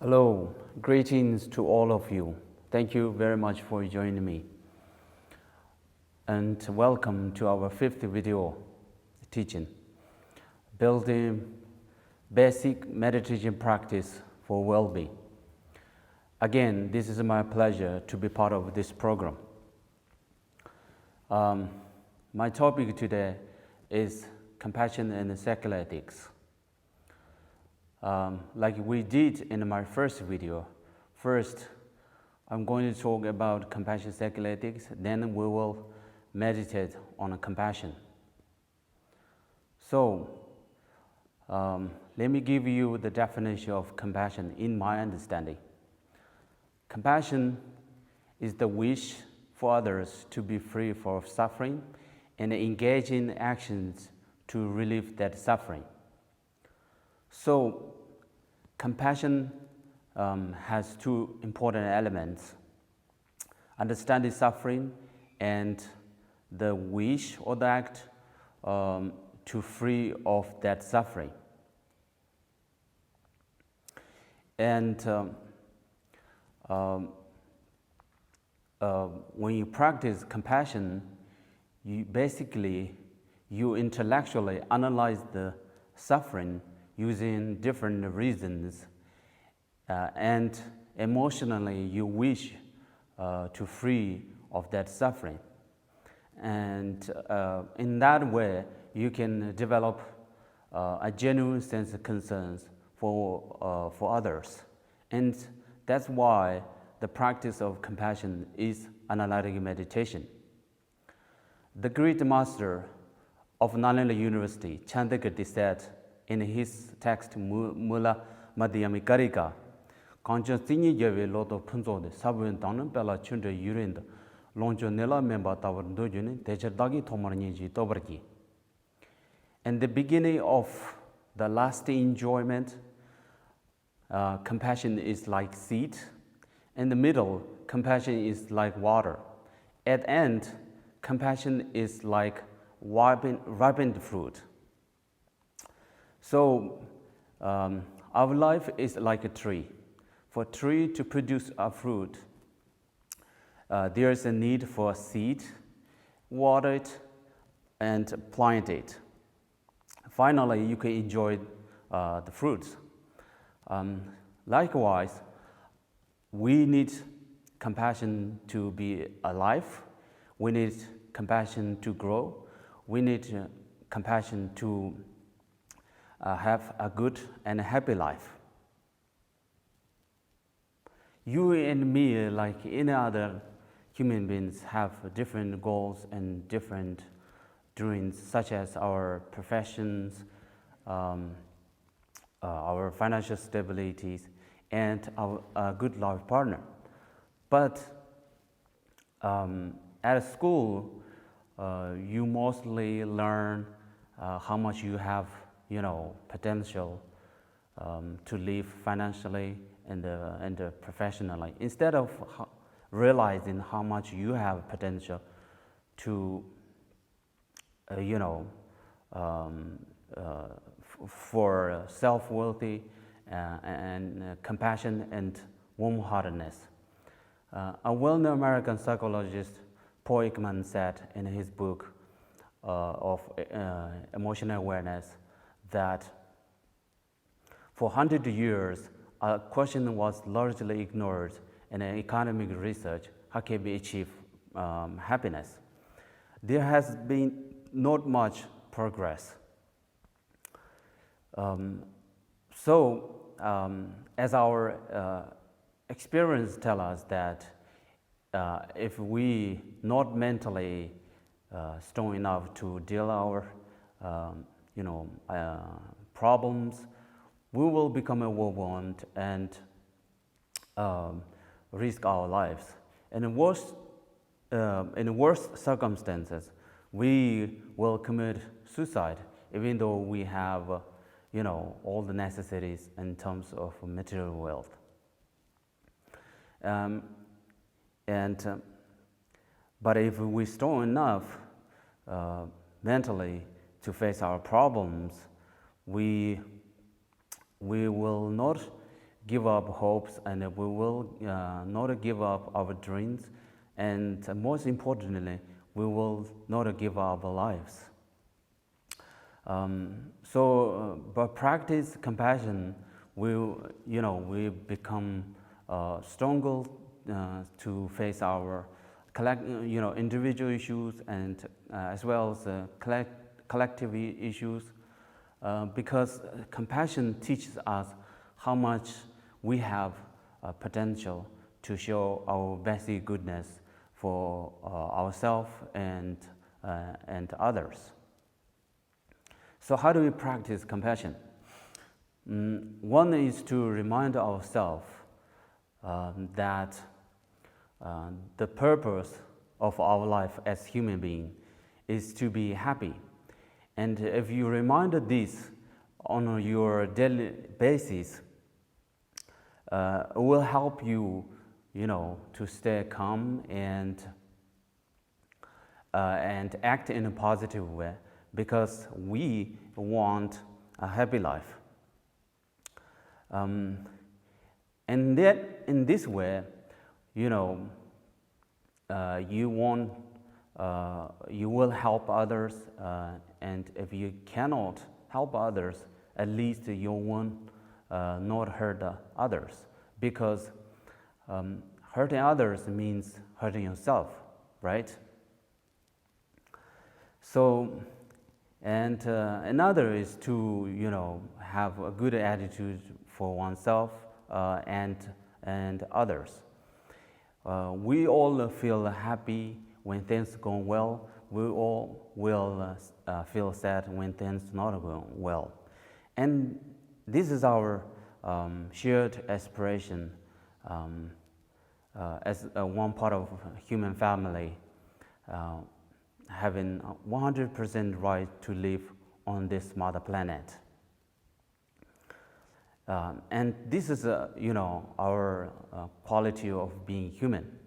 Hello, greetings to all of you. Thank you very much for joining me. And welcome to our 5th video teaching, Building Basic Meditation Practice for Well-being. Again, this is my pleasure to be part of this program. My topic today is compassion and secular ethics. Like we did in my first video, first I'm going to talk about compassion secular ethics, then we will meditate on compassion. So, let me give you the definition of compassion in my understanding. Compassion is the wish for others to be free from suffering and engage in actions to relieve that suffering. So, compassion has two important elements: understanding suffering and the wish or the act to free of that suffering. And when you practice compassion, you intellectually analyze the suffering using different reasons, and emotionally you wish to free of that suffering. And in that way, you can develop a genuine sense of concerns for others. And that's why the practice of compassion is analytic meditation. The great master of Goa University, Chandakirti, said in his text Mula Madhyami Karika, Kancha Tini Jave Loto Punzo de Sabun Tanan Pella Chunda Urind, Lonjo Nela Memba Tower Dojun, Techardagi Tomarniji Tobarki. In the beginning of the lasting enjoyment, compassion is like seed. In the middle, compassion is like water. At the end, compassion is like ripened fruit. So our life is like a tree. For a tree to produce a fruit, there is a need for a seed, water it, and plant it. Finally, you can enjoy the fruits. Likewise, we need compassion to be alive. We need compassion to grow. We need compassion to have a good and happy life. You and me, like any other human beings, have different goals and different dreams, such as our professions, our financial stabilities, and a good life partner. But at school, you mostly learn how much you have, potential to live financially and professionally, instead of realizing how much you have potential to, for self-worthy and compassion and warm-heartedness. A well-known American psychologist, Paul Ekman, said in his book of emotional awareness that for 100 years, a question was largely ignored in economic research: how can we achieve happiness? There has been not much progress. As our experience tells us that if we not mentally strong enough to deal our problems, we will become overwhelmed and risk our lives. And in worst circumstances, we will commit suicide, even though we have all the necessities in terms of material wealth. But if we're strong enough mentally to face our problems, we will not give up hopes, and we will not give up our dreams, and most importantly, we will not give up our lives. But practice compassion, we become stronger to face our individual issues and as well as collective issues, because compassion teaches us how much we have potential to show our basic goodness for ourselves and others. So how do we practice compassion? One is to remind ourselves that the purpose of our life as human being is to be happy. And if you remind this on your daily basis, it will help you, to stay calm and act in a positive way, because we want a happy life. And that in this way, you will help others, and if you cannot help others, at least you won't not hurt others, because hurting others means hurting yourself, right? So, and another is to have a good attitude for oneself and others. We all feel happy when things go well. We all will feel sad when things not going well. And this is our shared aspiration as one part of human family, having 100% right to live on this mother planet. And this is, our quality of being human.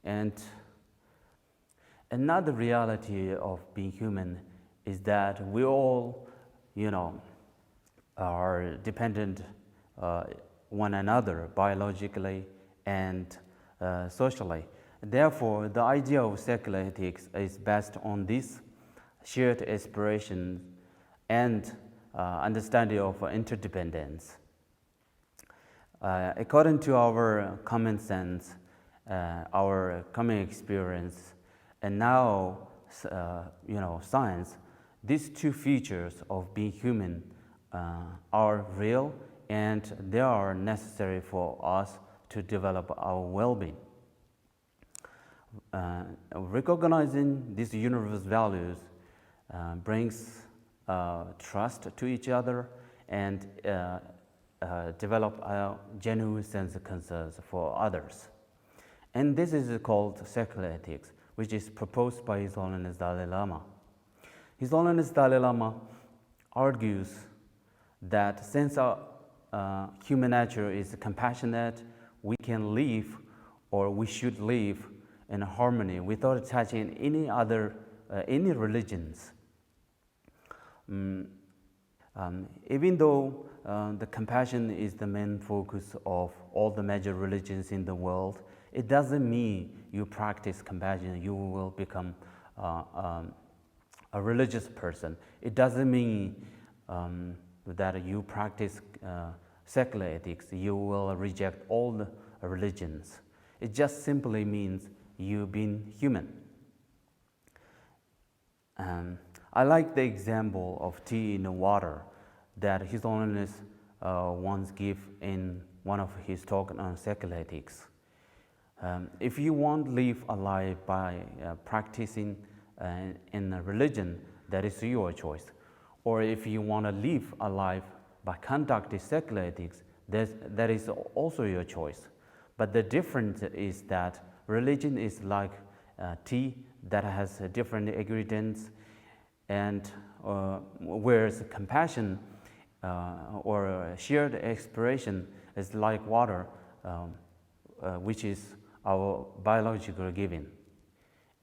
And another reality of being human is that we all, are dependent one another biologically and socially. Therefore, the idea of secular ethics is based on this shared aspiration and understanding of interdependence. According to our common sense, our common experience, and now, science, these two features of being human are real, and they are necessary for us to develop our well-being. Recognizing these universal values brings trust to each other and develop a genuine sense of concern for others. And this is called secular ethics, which is proposed by His Holiness Dalai Lama. His Holiness Dalai Lama argues that since our human nature is compassionate, we can live, or we should live, in harmony without attaching any religions. Even though the compassion is the main focus of all the major religions in the world, it doesn't mean you practice compassion, you will become a religious person. It doesn't mean that you practice secular ethics, you will reject all the religions. It just simply means you being human. I like the example of tea in the water that His Holiness once gave in one of his talks on secular ethics. If you want to live a life by practicing in a religion, that is your choice. Or if you want to live a life by conducting secular ethics, that is also your choice. But the difference is that religion is like tea that has different ingredients, and whereas compassion or shared aspiration is like water, which is our biological giving.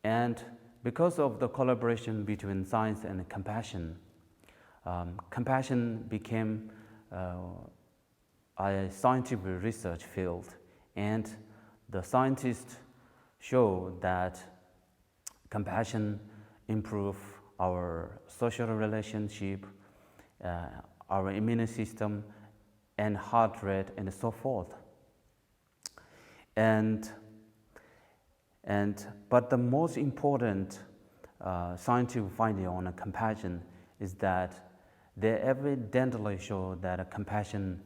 And because of the collaboration between science and compassion, compassion became a scientific research field, and the scientists show that compassion improves our social relationship, our immune system, and heart rate, and so forth. But the most important scientific finding on compassion is that they evidently show that compassion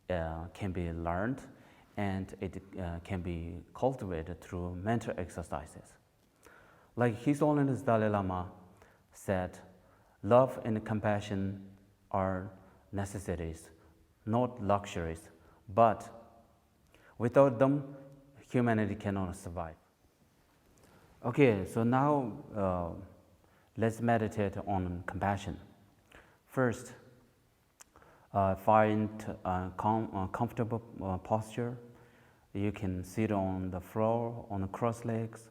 can be learned, and it can be cultivated through mental exercises. Like His Holiness Dalai Lama said, love and compassion are necessities, not luxuries, but without them, humanity cannot survive. Okay, so now let's meditate on compassion. First, find a comfortable posture. You can sit on the floor on the cross legs,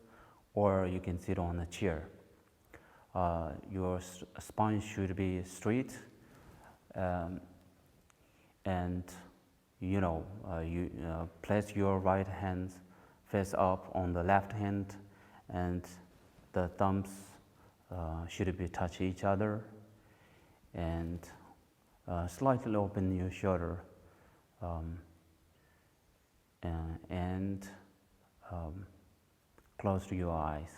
or you can sit on a chair. Your spine should be straight, and you place your right hand face up on the left hand, and the thumbs should be touch each other, and slightly open your shoulder, and close your eyes.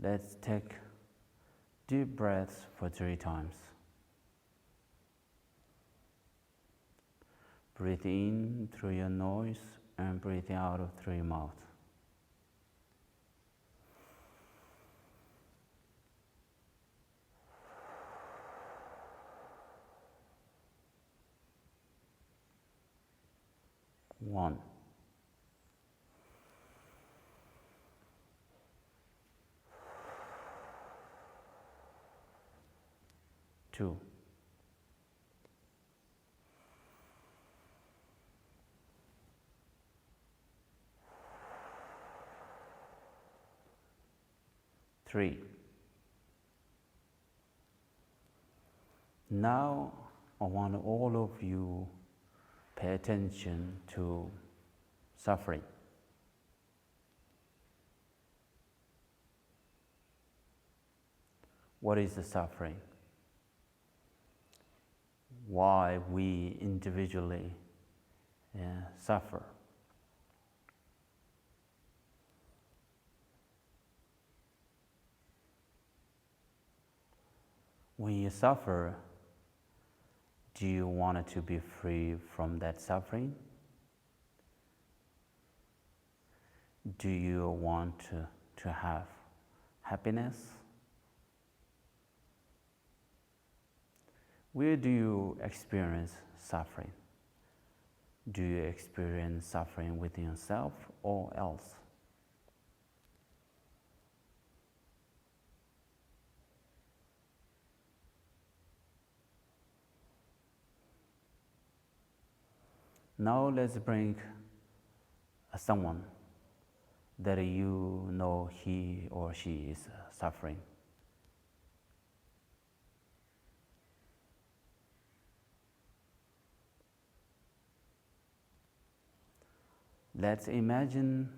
Let's take deep breaths for 3 times. Breathe in through your nose and breathe out through your mouth. 1. 2. 3. Now I want all of you pay attention to suffering. What is the suffering? Why we individually suffer? When you suffer, do you want to be free from that suffering? Do you want to have happiness? Where do you experience suffering? Do you experience suffering within yourself or else? Now let's bring someone that you know he or she is suffering. Let's imagine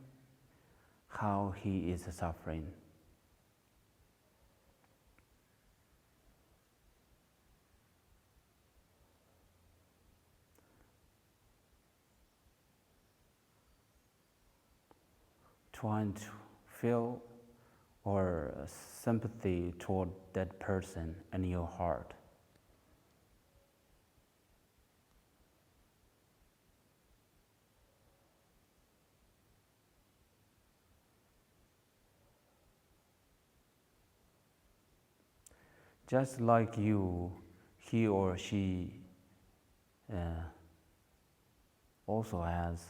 how he is suffering. Trying to feel or sympathy toward that person in your heart. Just like you, he or she also has,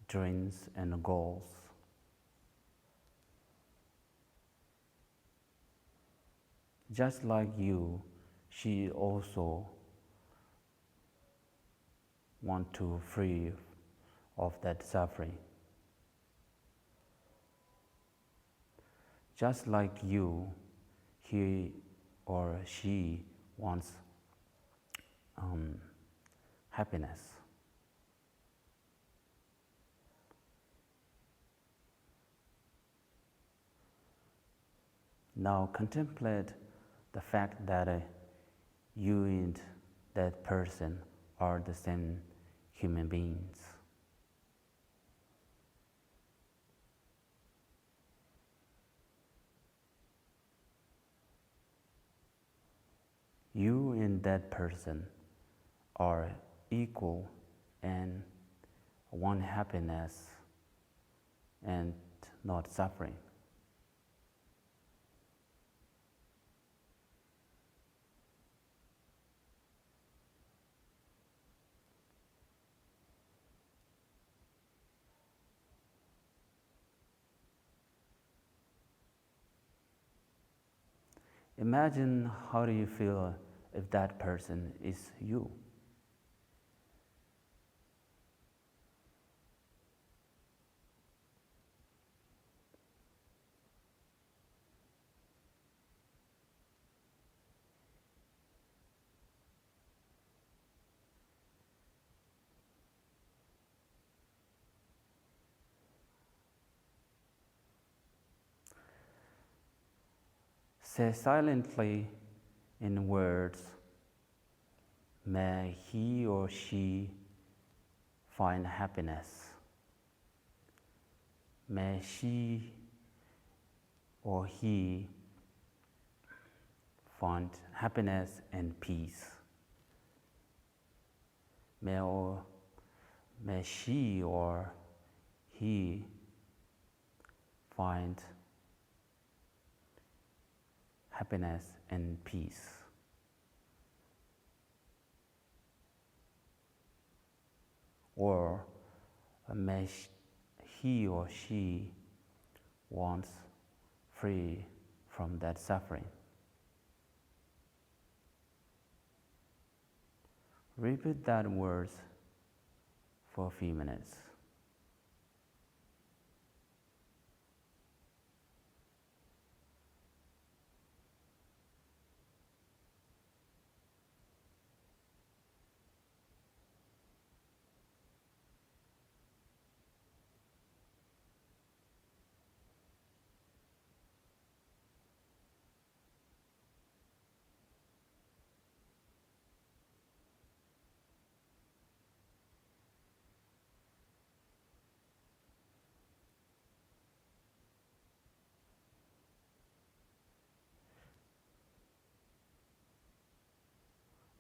dreams and goals. Just like you, she also want to free of that suffering. Just like you, he or she wants happiness. Now contemplate the fact that you and that person are the same human beings. You and that person are equal and want happiness and not suffering. Imagine how do you feel if that person is you? Say silently in words, may he or she find happiness. May she or he find happiness and peace. May she or he find happiness and peace. may he or she wants free from that suffering. Repeat that words for a few minutes.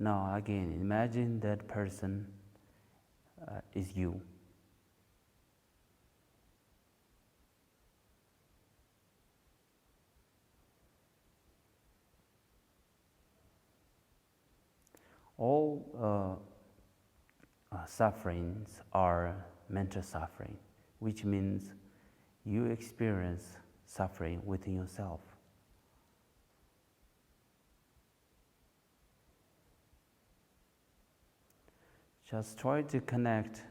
Now again, imagine that person is you. All sufferings are mental suffering, which means you experience suffering within yourself. Just try to connect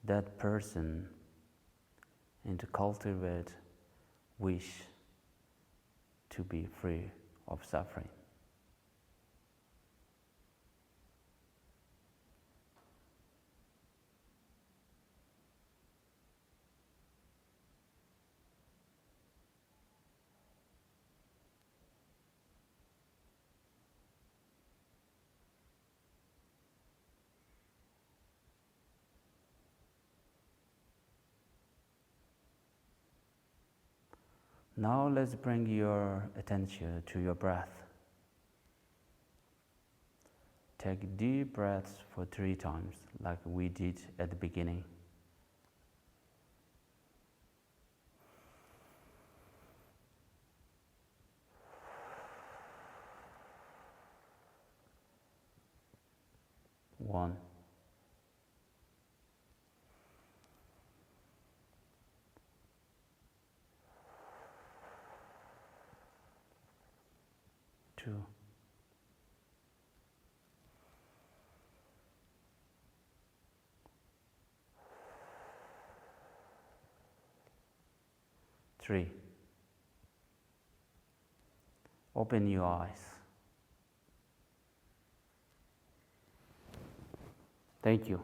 that person and to cultivate wish to be free of suffering. Now let's bring your attention to your breath. Take deep breaths for 3 times, like we did at the beginning. One. 2. 3. Open your eyes. Thank you.